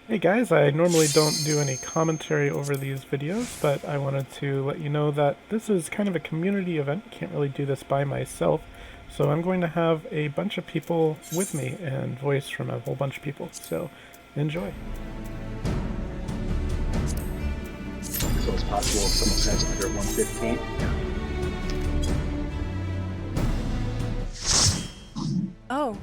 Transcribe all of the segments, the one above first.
Hey guys, I normally don't do any commentary over these videos, but I wanted to let you know that this is kind of a community event. Can't really do this by myself, so I'm going to have a bunch of people with me and voice from a whole bunch of people. So enjoy. So it's possible if someone says under 115. Oh.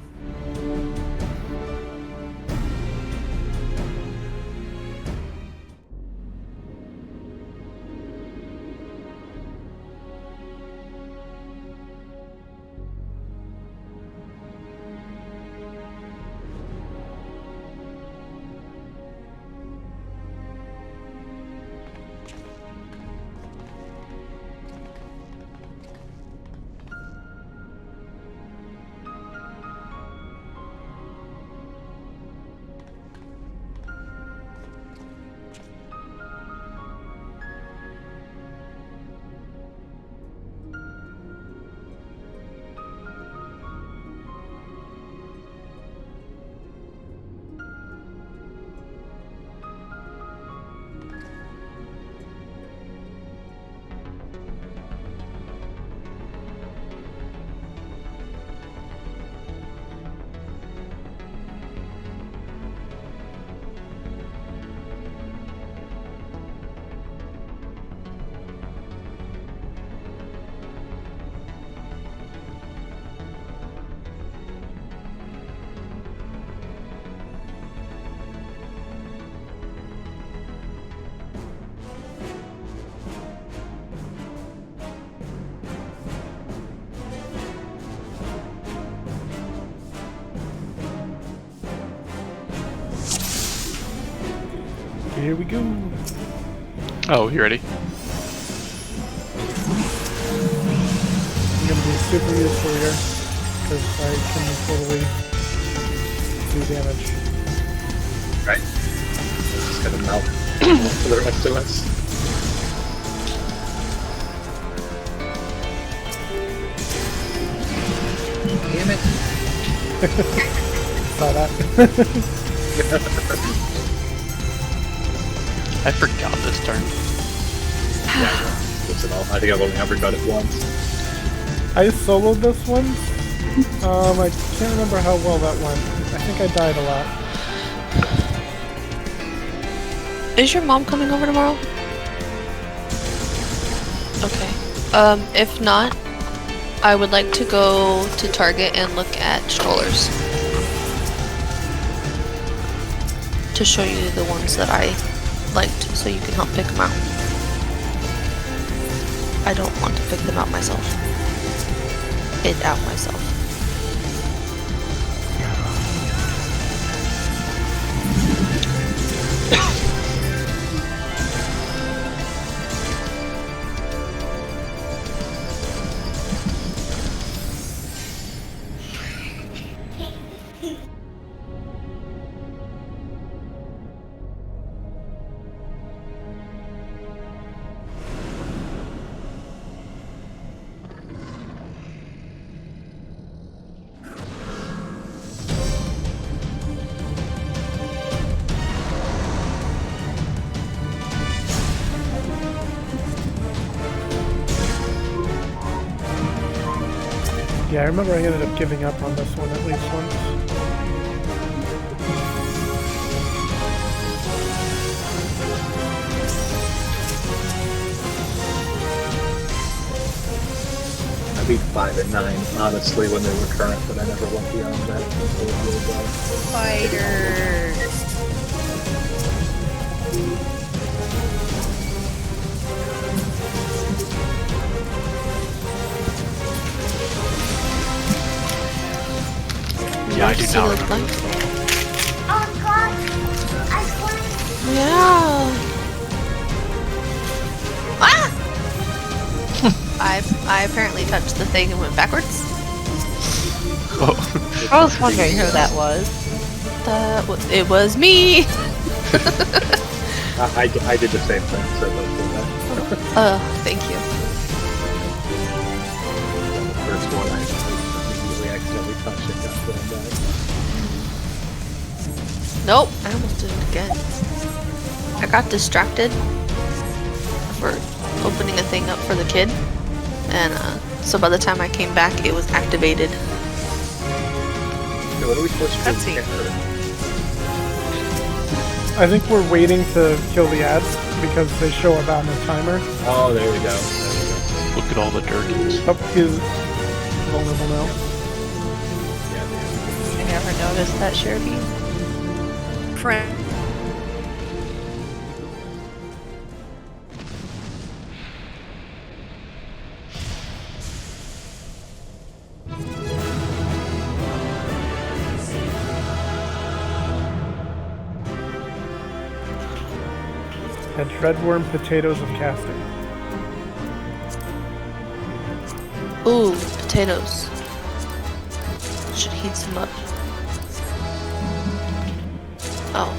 Here we go. Oh, you ready? I'm gonna be super useful here because I can totally do damage. Right? It's just gonna melt for the rest of us. Damn it. Saw that. I forgot this turn. Listen, I think I've only ever done it once. I soloed this one. I can't remember how well that went. I think I died a lot. Is your mom coming over tomorrow? Okay. If not, I would like to go to Target and look at strollers. To show you the ones that I liked, so you can help pick them out. I don't want to pick them out myself. It out myself. Yeah, I remember I ended up giving up on this one at least once. I beat 5 and 9, honestly, when they were current, but I never went beyond that. Fighters. Yeah, I do not remember. Oh God! Yeah. Ah! I apparently touched the thing and went backwards. Oh. I was wondering who that was. It was me. I did the same thing, so don't do that. Thank you. The first one, I immediately accidentally touched it, got thrown back. Nope, I almost did it again. I got distracted for opening a thing up for the kid. And so by the time I came back, it was activated. So what are we supposed to do? Cutscene. I think we're waiting to kill the ads because they show up on the timer. Oh, there we go. There we go. Look at all the dirties. Oh, he's vulnerable now. I never noticed that, Sherby. Friend. And Dreadworm potatoes of casting. Ooh, potatoes. Should heat some up. Oh.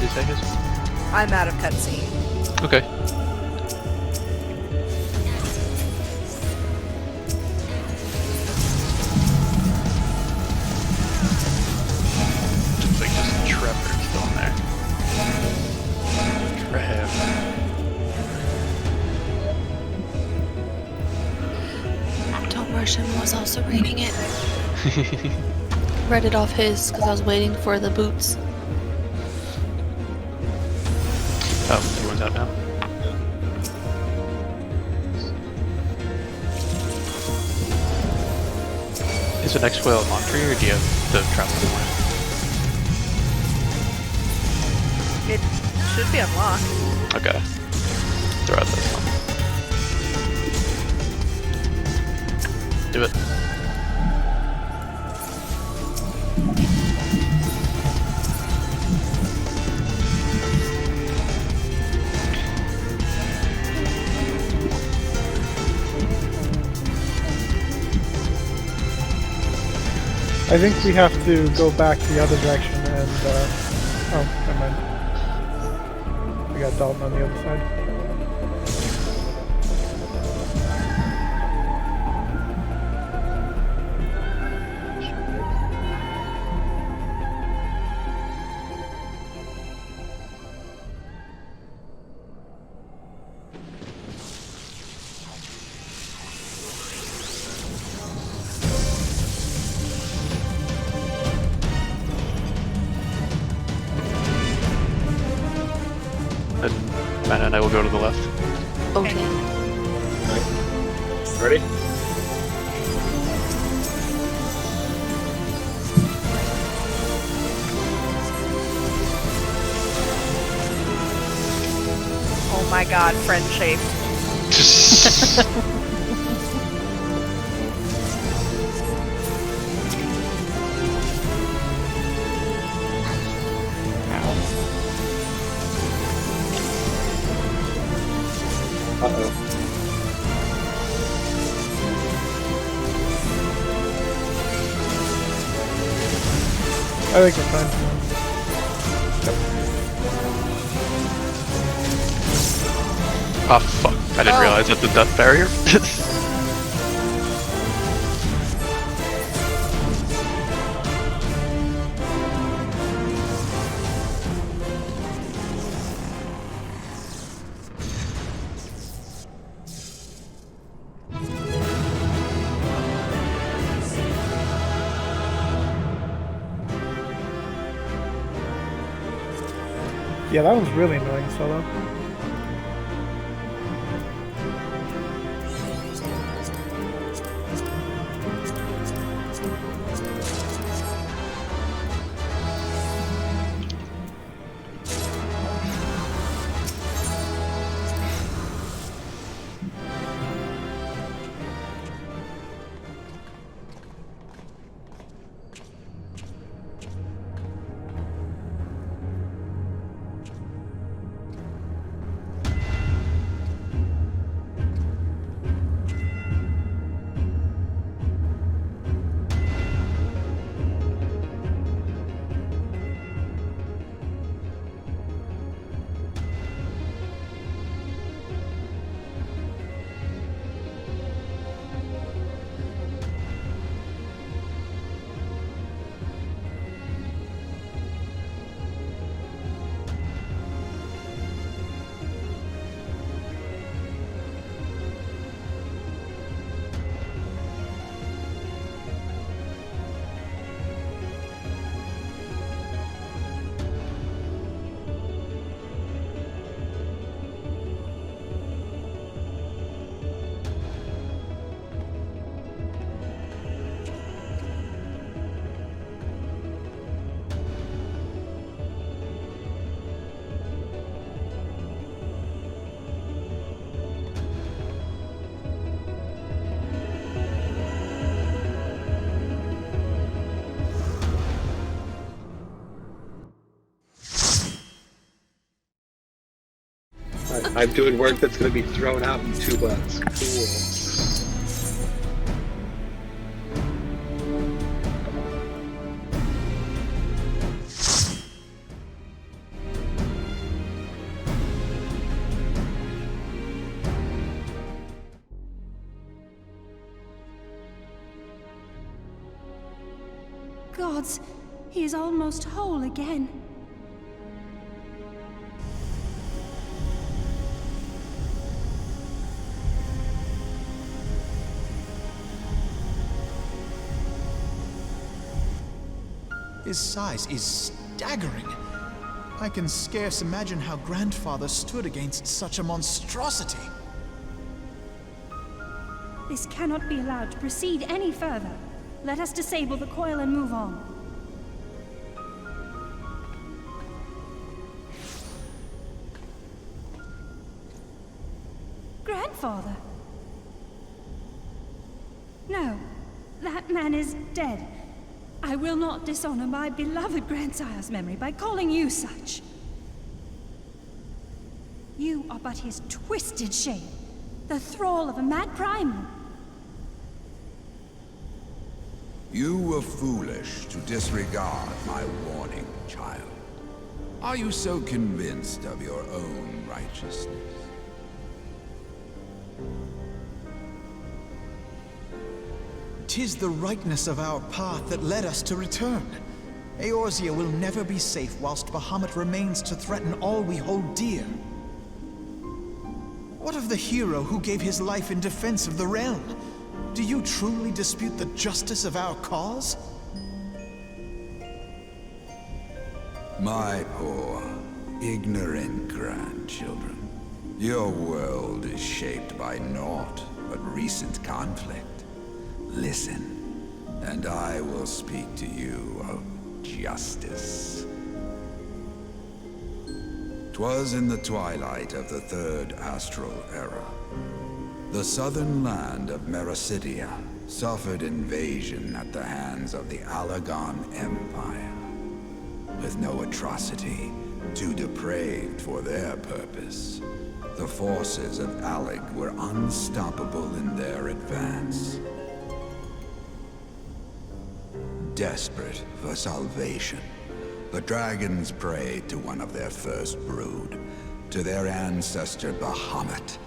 say his? I'm out of cutscene. Okay. Looks like just Trevor still in there. Trev. Don't rush him. I was also reading it. Read it off his because I was waiting for the boots. Oh, everyone's out now. Is the next whale on tree, or do you have to travel somewhere? It should be unlocked. Okay. Throw out this one. Do it. I think we have to go back the other direction and, oh, never mind. We got Dalton on the other side. And Matt and I will go to the left. Okay. Ready? Oh my god, friend shaped. Uh-oh. I think we're fine. Oh fuck, I didn't realize that's the death barrier. Yeah, that one's really annoying, Solo. I'm doing work that's going to be thrown out in 2 months. Cool. gods! He is almost whole again. His size is staggering. I can scarce imagine how Grandfather stood against such a monstrosity. This cannot be allowed to proceed any further. Let us disable the coil and move on. Grandfather? No, that man is dead. I will not dishonor my beloved grandsire's memory by calling you such. You are but his twisted shade, the thrall of a mad primal. You were foolish to disregard my warning, child. Are you so convinced of your own righteousness? 'Tis the rightness of our path that led us to return. Eorzea will never be safe whilst Bahamut remains to threaten all we hold dear. What of the hero who gave his life in defense of the realm? Do you truly dispute the justice of our cause? My poor, ignorant grandchildren. Your world is shaped by naught but recent conflict. Listen, and I will speak to you of justice. 'Twas in the twilight of the third astral era. The southern land of Mericidia suffered invasion at the hands of the Allagan Empire. With no atrocity too depraved for their purpose, the forces of Alec were unstoppable in their advance. Desperate for salvation, the dragons prayed to one of their first brood, to their ancestor Bahamut.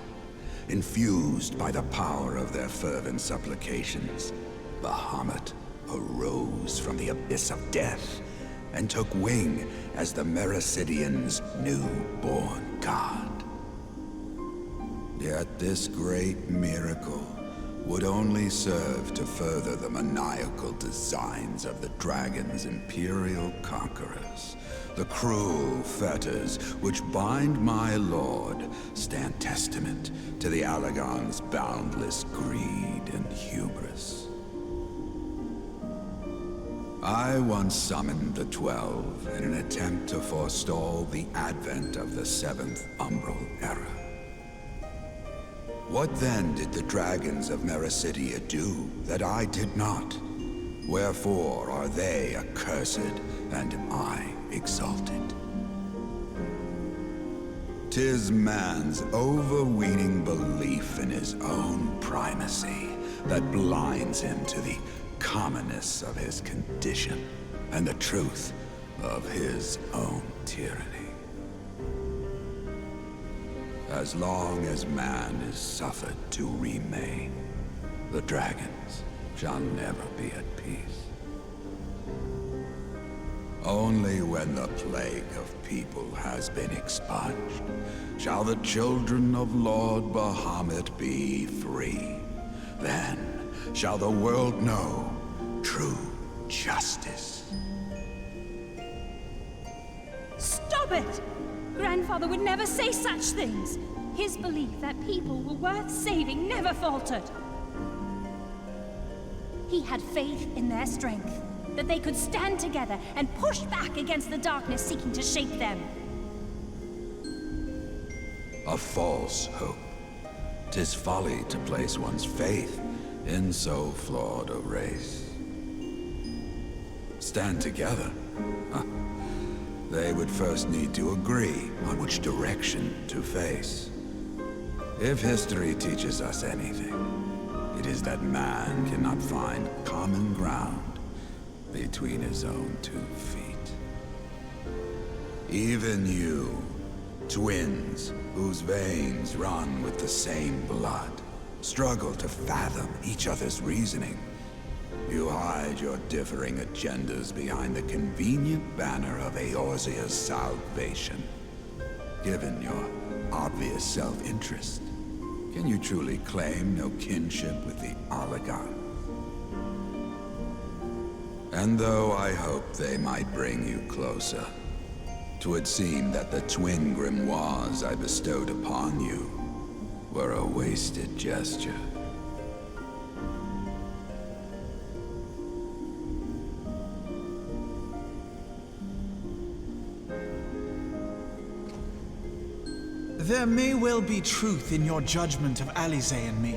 Infused by the power of their fervent supplications, Bahamut arose from the abyss of death and took wing as the Mericidians' new-born god. Yet this great miracle would only serve to further the maniacal designs of the dragon's imperial conquerors. The cruel fetters which bind my lord stand testament to the Allagan's boundless greed and hubris. I once summoned the 12 in an attempt to forestall the advent of the 7th Umbral Era. What then did the dragons of Mericidia do that I did not? Wherefore are they accursed and I exalted? 'Tis man's overweening belief in his own primacy that blinds him to the commonness of his condition and the truth of his own tyranny. As long as man is suffered to remain, the dragons shall never be at peace. Only when the plague of people has been expunged shall the children of Lord Bahamut be free. Then shall the world know true justice. Stop it! Grandfather would never say such things. His belief that people were worth saving never faltered. He had faith in their strength, that they could stand together and push back against the darkness seeking to shape them. A false hope. 'Tis folly to place one's faith in so flawed a race. Stand together? Huh. They would first need to agree on which direction to face. If history teaches us anything, it is that man cannot find common ground between his own 2 feet. Even you, twins whose veins run with the same blood, struggle to fathom each other's reasoning. You hide your differing agendas behind the convenient banner of Eorzea's salvation. Given your obvious self-interest, can you truly claim no kinship with the Oligarch? And though I hope they might bring you closer, 'twould seem that the twin grimoires I bestowed upon you were a wasted gesture. There may well be truth in your judgment of Alize and me,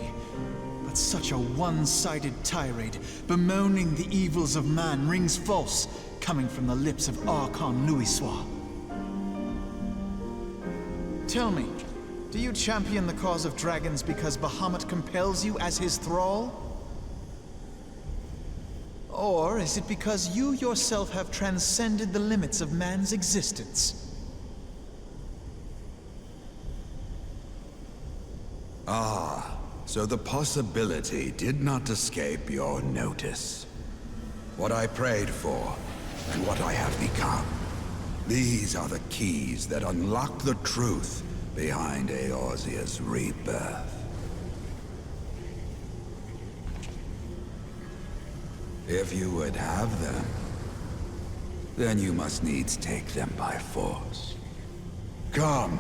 but such a one-sided tirade bemoaning the evils of man rings false, coming from the lips of Archon Louisoix. Tell me, do you champion the cause of dragons because Bahamut compels you as his thrall? Or is it because you yourself have transcended the limits of man's existence? Ah, so the possibility did not escape your notice. What I prayed for, and what I have become. These are the keys that unlock the truth behind Eorzea's rebirth. If you would have them, then you must needs take them by force. Come!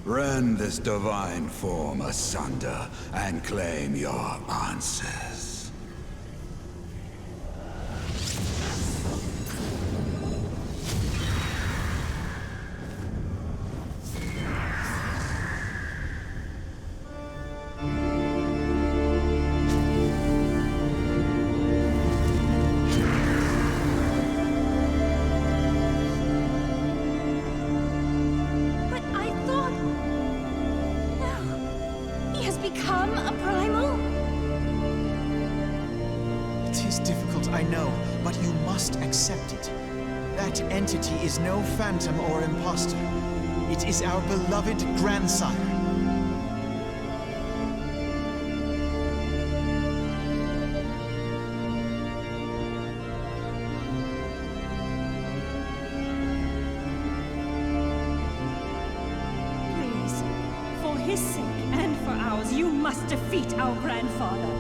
Rend this divine form asunder and claim your answers. But I thought... No. He has become a primal? It is difficult, I know, but you must accept it. That entity is no phantom or imposter. It is our beloved grandsire. Please, for his sake and for ours, you must defeat our grandfather.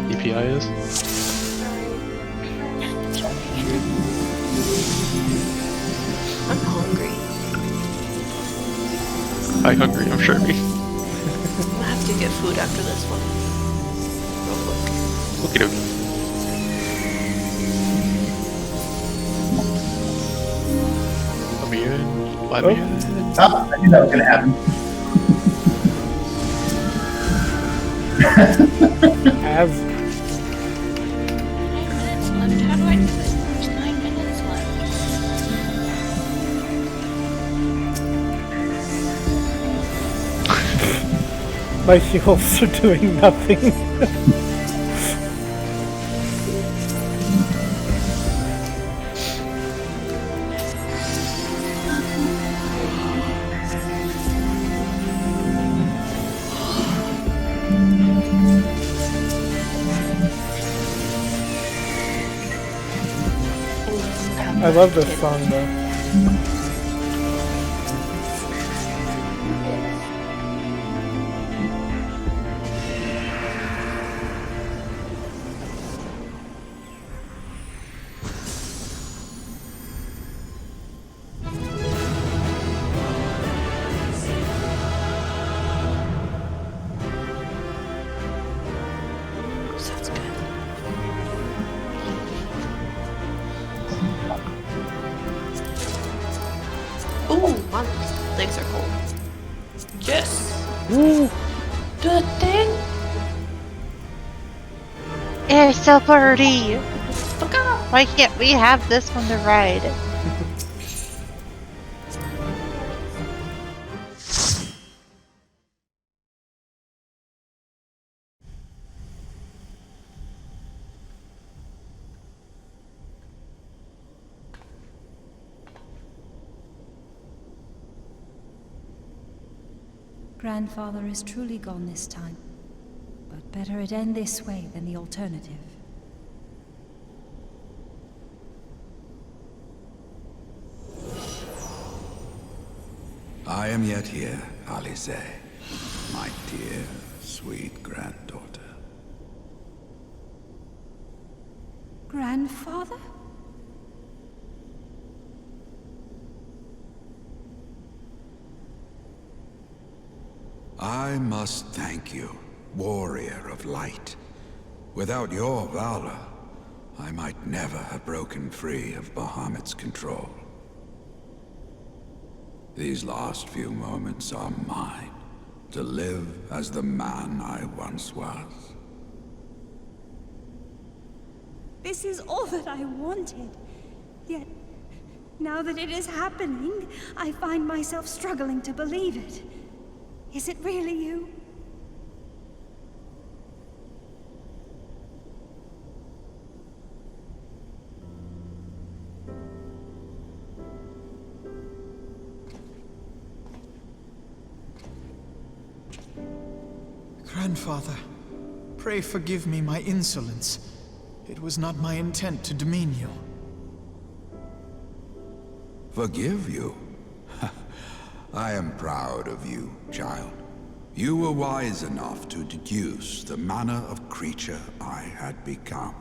EPI is? I'm hungry. Hi, hungry, I'm sure. I'm gonna have to get food after this one. Real quick. Okie dokie. Let me in. Let me in. Ah, I knew that was gonna happen. As 9 minutes left. How do I do this? There's 9 minutes left. my heals are doing nothing. I love this song though. Sounds good. Ooh, my legs are cold. Yes! Woo! Do the thing. It's so pretty. Look out. Why can't we have this one to ride? Grandfather is truly gone this time. But better it end this way than the alternative. I am yet here, Alice, my dear, sweet granddaughter. Grandfather? I must thank you, warrior of light. Without your valor, I might never have broken free of Bahamut's control. These last few moments are mine, to live as the man I once was. This is all that I wanted. Yet, now that it is happening, I find myself struggling to believe it. Is it really you? Grandfather, pray forgive me my insolence. It was not my intent to demean you. Forgive you? I am proud of you, child. You were wise enough to deduce the manner of creature I had become.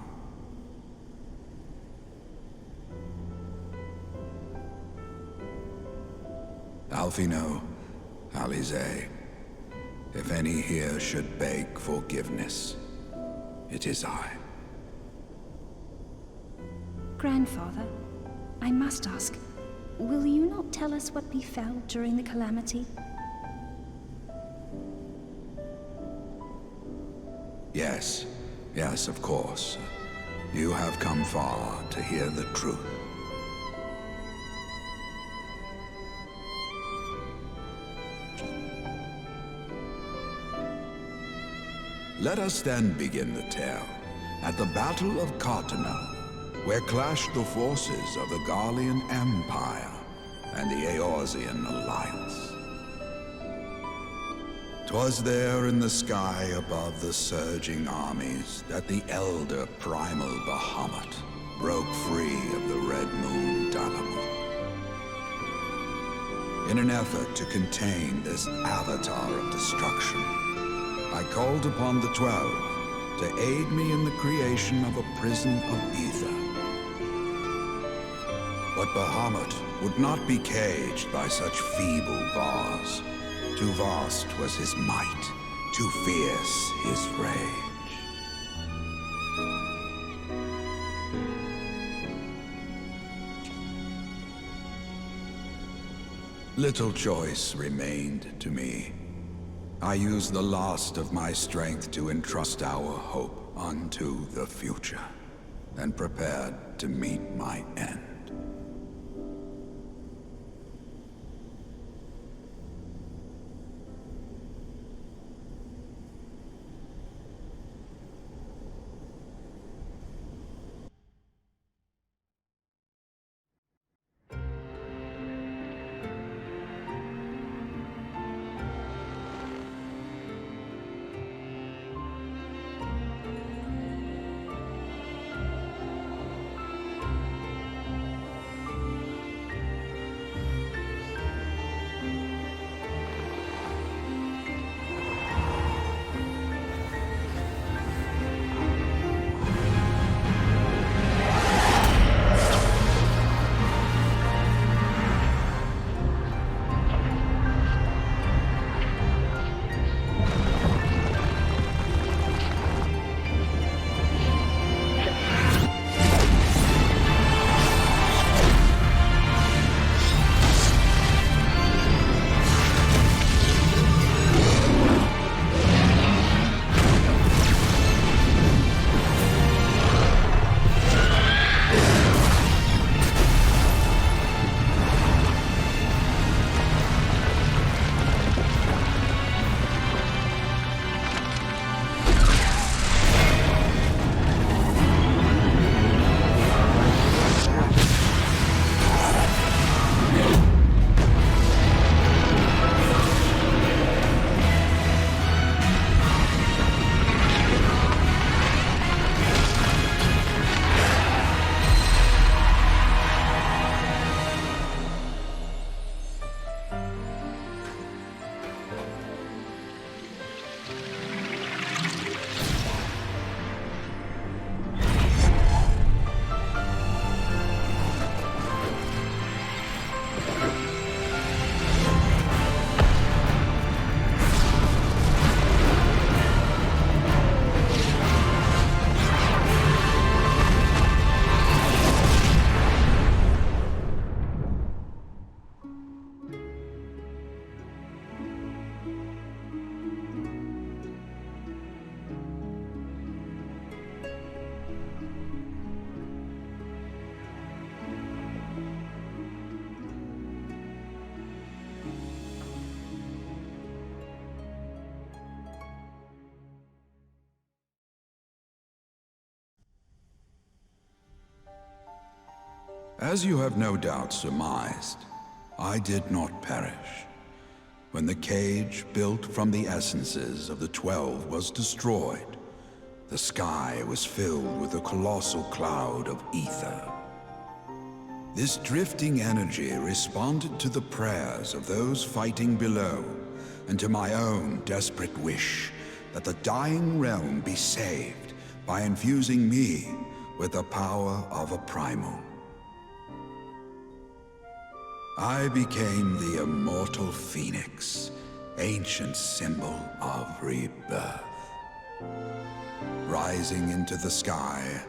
Alfino, Alize, if any here should beg forgiveness, it is I. Grandfather, I must ask, will you not tell us what befell during the calamity? Yes, of course. You have come far to hear the truth. Let us then begin the tale at the Battle of Cartano, where clashed the forces of the Garlean Empire and the Eorzean Alliance. 'Twas there in the sky above the surging armies that the elder primal Bahamut broke free of the Red Moon Dalamut. In an effort to contain this avatar of destruction, I called upon the 12 to aid me in the creation of a prison of ether. But Bahamut would not be caged by such feeble bars. Too vast was his might, too fierce his rage. Little choice remained to me. I used the last of my strength to entrust our hope unto the future, and prepared to meet my end. As you have no doubt surmised, I did not perish. When the cage built from the essences of the 12 was destroyed, the sky was filled with a colossal cloud of ether. This drifting energy responded to the prayers of those fighting below, and to my own desperate wish that the dying realm be saved by infusing me with the power of a primal. I became the immortal phoenix, ancient symbol of rebirth. Rising into the sky,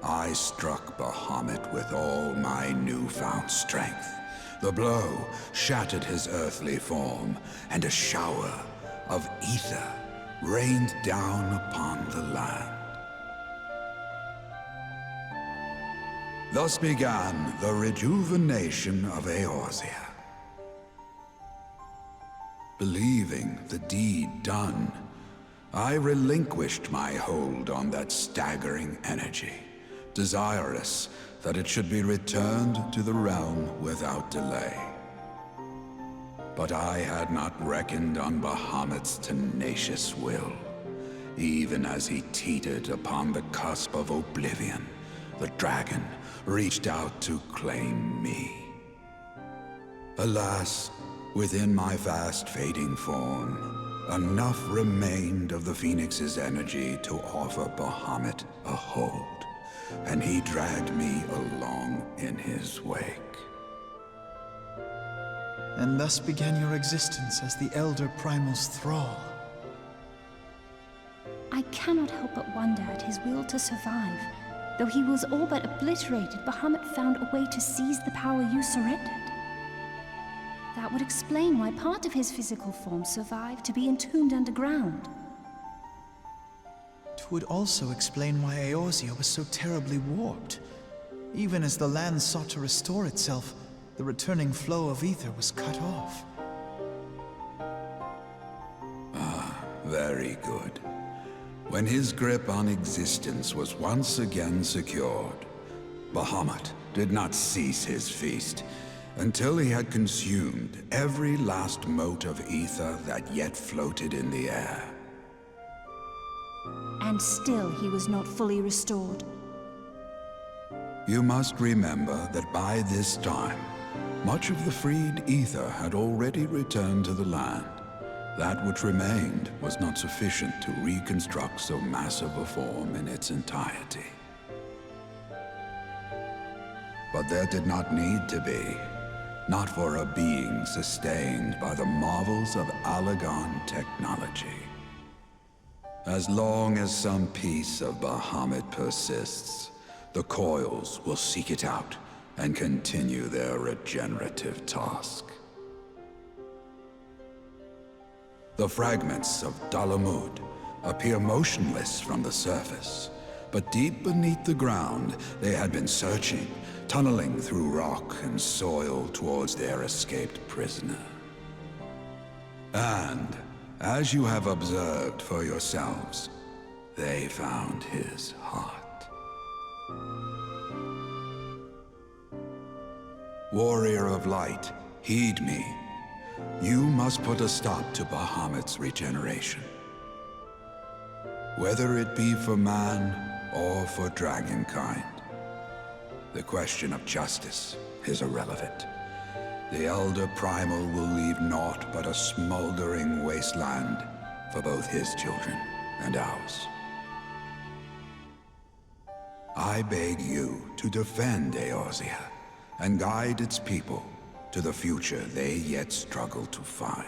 I struck Bahamut with all my newfound strength. The blow shattered his earthly form, and a shower of ether rained down upon the land. Thus began the rejuvenation of Eorzea. Believing the deed done, I relinquished my hold on that staggering energy, desirous that it should be returned to the realm without delay. But I had not reckoned on Bahamut's tenacious will. Even as he teetered upon the cusp of oblivion, the dragon reached out to claim me. Alas, within my fast fading form, enough remained of the Phoenix's energy to offer Bahamut a hold, and he dragged me along in his wake. And thus began your existence as the Elder Primal's thrall. I cannot help but wonder at his will to survive. Though he was all but obliterated, Bahamut found a way to seize the power you surrendered. That would explain why part of his physical form survived to be entombed underground. It would also explain why Eorzea was so terribly warped. Even as the land sought to restore itself, the returning flow of ether was cut off. Very good. When his grip on existence was once again secured, Bahamut did not cease his feast until he had consumed every last mote of ether that yet floated in the air. And still he was not fully restored. You must remember that by this time, much of the freed ether had already returned to the land. That which remained was not sufficient to reconstruct so massive a form in its entirety. But there did not need to be, not for a being sustained by the marvels of Allagan technology. As long as some piece of Bahamut persists, the coils will seek it out and continue their regenerative task. The fragments of Dalamud appear motionless from the surface, but deep beneath the ground they had been searching, tunneling through rock and soil towards their escaped prisoner. And, as you have observed for yourselves, they found his heart. Warrior of Light, heed me. You must put a stop to Bahamut's regeneration. Whether it be for man or for dragonkind, the question of justice is irrelevant. The Elder Primal will leave naught but a smoldering wasteland for both his children and ours. I beg you to defend Eorzea and guide its people to the future they yet struggle to find.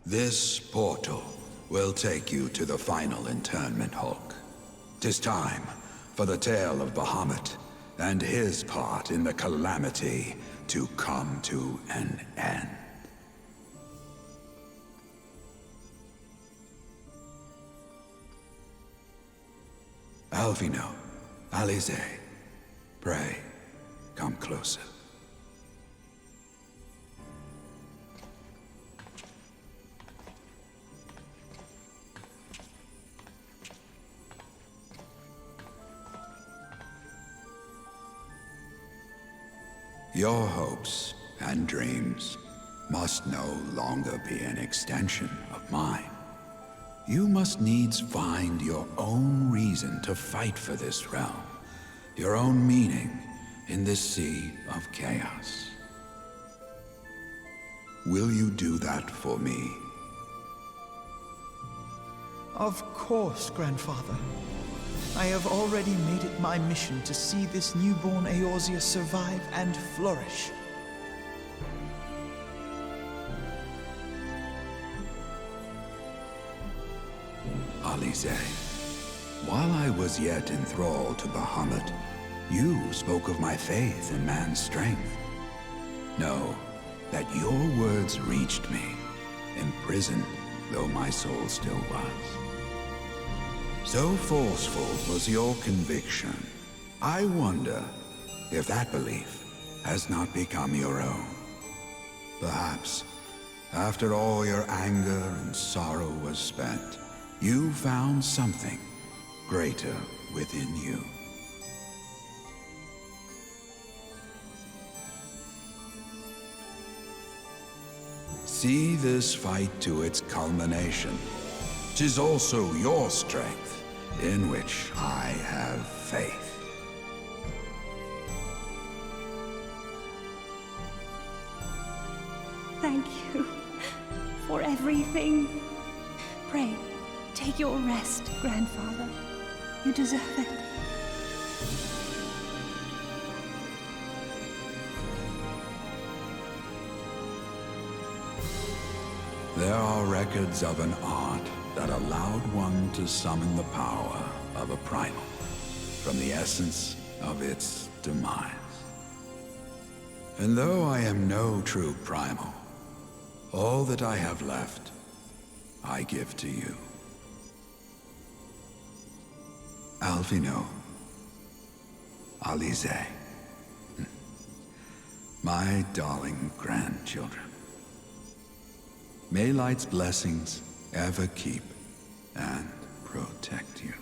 This portal will take you to the final internment hulk. 'Tis time for the tale of Bahamut and his part in the calamity to come to an end. Alvino, Alize, pray, come closer. Your hopes and dreams must no longer be an extension of mine. You must needs find your own reason to fight for this realm, your own meaning in this sea of chaos. Will you do that for me? Of course, Grandfather. I have already made it my mission to see this newborn Eorzea survive and flourish. Alize, while I was yet enthralled to Bahamut, you spoke of my faith in man's strength. Know that your words reached me, imprisoned though my soul still was. So forceful was your conviction, I wonder if that belief has not become your own. Perhaps, after all your anger and sorrow was spent, you found something greater within you. See this fight to its culmination. 'Tis also your strength in which I have faith. Thank you for everything. Pray, take your rest, Grandfather. You deserve it. There are records of an art that allowed one to summon the power of a primal from the essence of its demise. And though I am no true primal, all that I have left, I give to you. Alvino, Alize, my darling grandchildren. May light's blessings ever keep and protect you.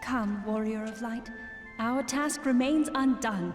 Come, Warrior of Light. Our task remains undone.